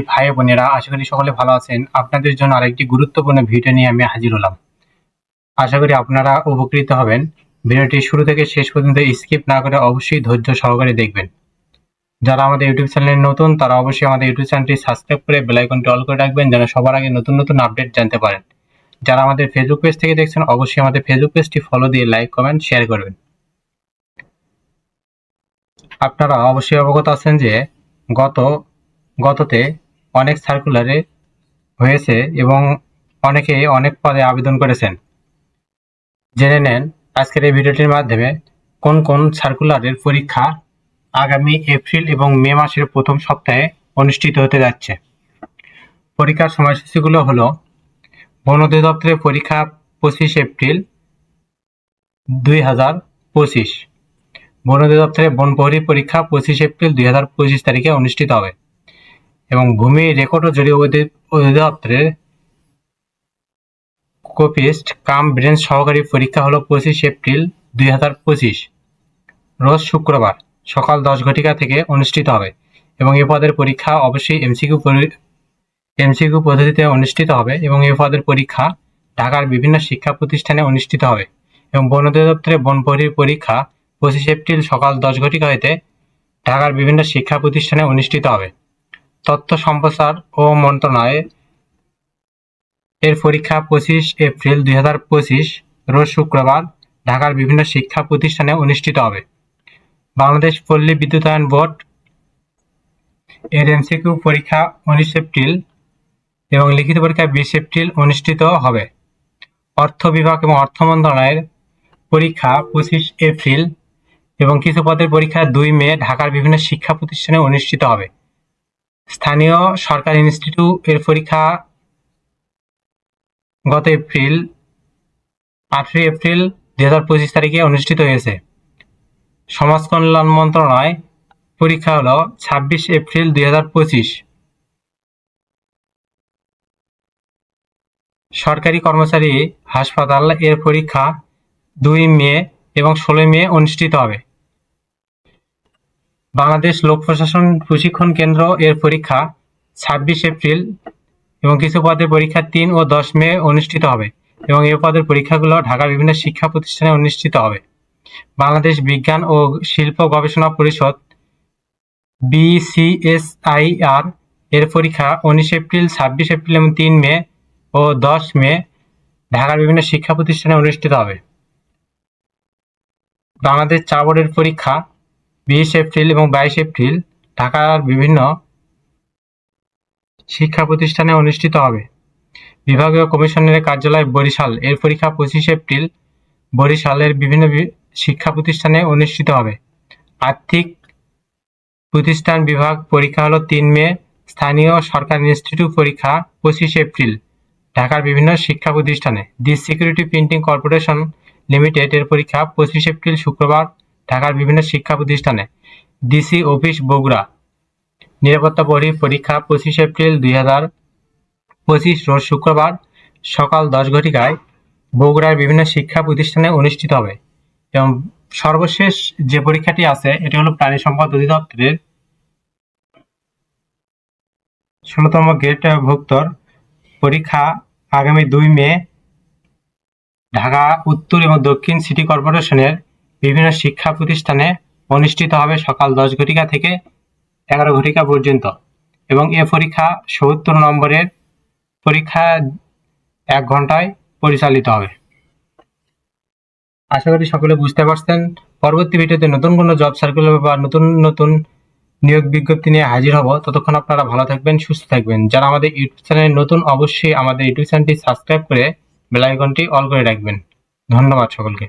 ভাই বোনেরা, আশা করি সকলে ভালো আছেন। আপনাদের জন্য আরেকটি গুরুত্বপূর্ণ ভিডিও নিয়ে আমি হাজির হলাম। আশা করি আপনারা উপকৃত হবেন। ভিডিওটি শুরু থেকে শেষ পর্যন্ত স্কিপ না করে অবশ্যই ধৈর্য সহকারে দেখবেন। যারা আমাদের ইউটিউব চ্যানেলে নতুন তারা অবশ্যই আমাদের ইউটিউব চ্যানেলটি সাবস্ক্রাইব করে বেল আইকনটি অল করে রাখবেন, যেন সবার আগে নতুন নতুন আপডেট জানতে পারেন। যারা আমাদের ফেসবুক পেজ থেকে দেখছেন অবশ্যই আমাদের ফেসবুক পেজটি ফলো দিয়ে লাইক, কমেন্ট, শেয়ার করবেন। আপনারা অবশ্যই অবগত আছেন যে গততে অনেক সার্কুলারে হয়েছে এবং অনেকে অনেক পদে আবেদন করেছেন। জেনে নেন আজকের এই ভিডিওটির মাধ্যমে কোন কোন সার্কুলারের পরীক্ষা আগামী এপ্রিল এবং মে মাসের প্রথম সপ্তাহে অনুষ্ঠিত হতে যাচ্ছে। পরীক্ষার সময়সূচিগুলো হলো: বন অধিদপ্তরের পরীক্ষা 25 এপ্রিল 2025। বন অধিদপ্তরের বন প্রহরী পরীক্ষা 25 এপ্রিল 2025 তারিখে অনুষ্ঠিত হবে এবং ভূমি রেকর্ড ও জরিপ অধিদপ্তরের কোপিস্ট কাম ব্রেঞ্চ সহকারী পরীক্ষা হলো 25 এপ্রিল 2025 রোজ শুক্রবার সকাল 10 ঘটিকা থেকে অনুষ্ঠিত হবে এবং এ পদের পরীক্ষা অবশ্যই এমসিকিউ পদ্ধতিতে অনুষ্ঠিত হবে এবং এ পদের পরীক্ষা ঢাকার বিভিন্ন শিক্ষা প্রতিষ্ঠানে অনুষ্ঠিত হবে এবং বন অধিদপ্তরের বন প্রহরীর পরীক্ষা 25 এপ্রিল সকাল 10 ঘটিকা হইতে ঢাকার বিভিন্ন শিক্ষা প্রতিষ্ঠানে অনুষ্ঠিত হবে। তথ্য সম্প্রচার ও মন্ত্রণালয় এর পরীক্ষা 25 এপ্রিল 2025 রোজ শুক্রবার ঢাকার বিভিন্ন শিক্ষা প্রতিষ্ঠানে অনুষ্ঠিত হবে। বাংলাদেশ পল্লী বিদ্যুতায়ন বোর্ড এর এমসিকিউ পরীক্ষা 19 এপ্রিল এবং লিখিত পরীক্ষা 20 এপ্রিল অনুষ্ঠিত হবে। অর্থ বিভাগ এবং অর্থ মন্ত্রণালয়ের পরীক্ষা 25 এপ্রিল এবং কিছু পদের পরীক্ষা 2 মে ঢাকার বিভিন্ন শিক্ষা প্রতিষ্ঠানে অনুষ্ঠিত হবে। স্থানীয় সরকার ইনস্টিটিউট এর পরীক্ষা গত 18 এপ্রিল 2025 তারিখে অনুষ্ঠিত হয়েছে। সমাজ কল্যাণ মন্ত্রণালয় পরীক্ষা হলো 26 এপ্রিল 2025। সরকারি কর্মচারী হাসপাতাল এর পরীক্ষা 2 মে এবং 16 মে অনুষ্ঠিত হবে। বাংলাদেশ লোক প্রশাসন প্রশিক্ষণ কেন্দ্র এর পরীক্ষা 26 এপ্রিল এবং কিছু পদের পরীক্ষা 3 ও 10 মে অনুষ্ঠিত হবে এবং এই পদের পরীক্ষাগুলো ঢাকার বিভিন্ন শিক্ষা প্রতিষ্ঠানে অনুষ্ঠিত হবে। বাংলাদেশ বিজ্ঞান ও শিল্প গবেষণা পরিষদ BCSIR এর পরীক্ষা 19 এপ্রিল, 26 এপ্রিল এবং 3 মে ও 10 মে ঢাকার বিভিন্ন শিক্ষা প্রতিষ্ঠানে অনুষ্ঠিত হবে। বাংলাদেশ চা বোর্ডের পরীক্ষা 20 এপ্রিল এবং 22 এপ্রিল ঢাকার বিভিন্ন শিক্ষা প্রতিষ্ঠানে অনুষ্ঠিত হবে। বিভাগীয় কমিশনের কার্যালয় বরিশাল এর পরীক্ষা 25 এপ্রিল বরিশালের বিভিন্ন শিক্ষা প্রতিষ্ঠানে অনুষ্ঠিত হবে। আর্থিক প্রতিষ্ঠান বিভাগ পরীক্ষা হলো 3 মে। স্থানীয় সরকার ইনস্টিটিউট পরীক্ষা 25 এপ্রিল ঢাকার বিভিন্ন শিক্ষা প্রতিষ্ঠানে। দি সিকিউরিটি প্রিন্টিং কর্পোরেশন লিমিটেড এর পরীক্ষা 25 এপ্রিল শুক্রবার ঢাকার বিভিন্ন শিক্ষা প্রতিষ্ঠানে। ডিসি অফিস বগুড়া নিরাপত্তা প্রহরী পরীক্ষা 25 এপ্রিল 2025 রোজ শুক্রবার সকাল 10 ঘটিকায় বগুড়ার বিভিন্ন শিক্ষা প্রতিষ্ঠানে অনুষ্ঠিত হবে এবং সর্বশেষ যে পরীক্ষাটি আছে এটি হলো প্রাণী সম্পদ অধিদপ্তরের 16তম গ্রেডভুক্তর পরীক্ষা আগামী 2 মে ঢাকা উত্তর এবং দক্ষিণ সিটি কর্পোরেশনের বিভিন্ন শিক্ষা প্রতিষ্ঠানে অনুষ্ঠিত হবে সকাল 10 ঘটিকা থেকে 11 ঘটিকা পর্যন্ত এবং এ পরীক্ষা 70 নম্বরের পরীক্ষা 1 ঘন্টায় পরিচালিত হবে। আশা করি সকলে বুঝতে পারছেন। পরবর্তী ভিডিওতে নতুন কোনো জব সার্কুলার বা নতুন নতুন নিয়োগ বিজ্ঞপ্তি নিয়ে হাজির হব। ততক্ষণ আপনারা ভালো থাকবেন, সুস্থ থাকবেন। যারা আমাদের ইউটিউব চ্যানেলে নতুন অবশ্যই আমাদের ইউটিউব চ্যানেলটি সাবস্ক্রাইব করে বেল আইকনটি অল করে রাখবেন। ধন্যবাদ সকলকে।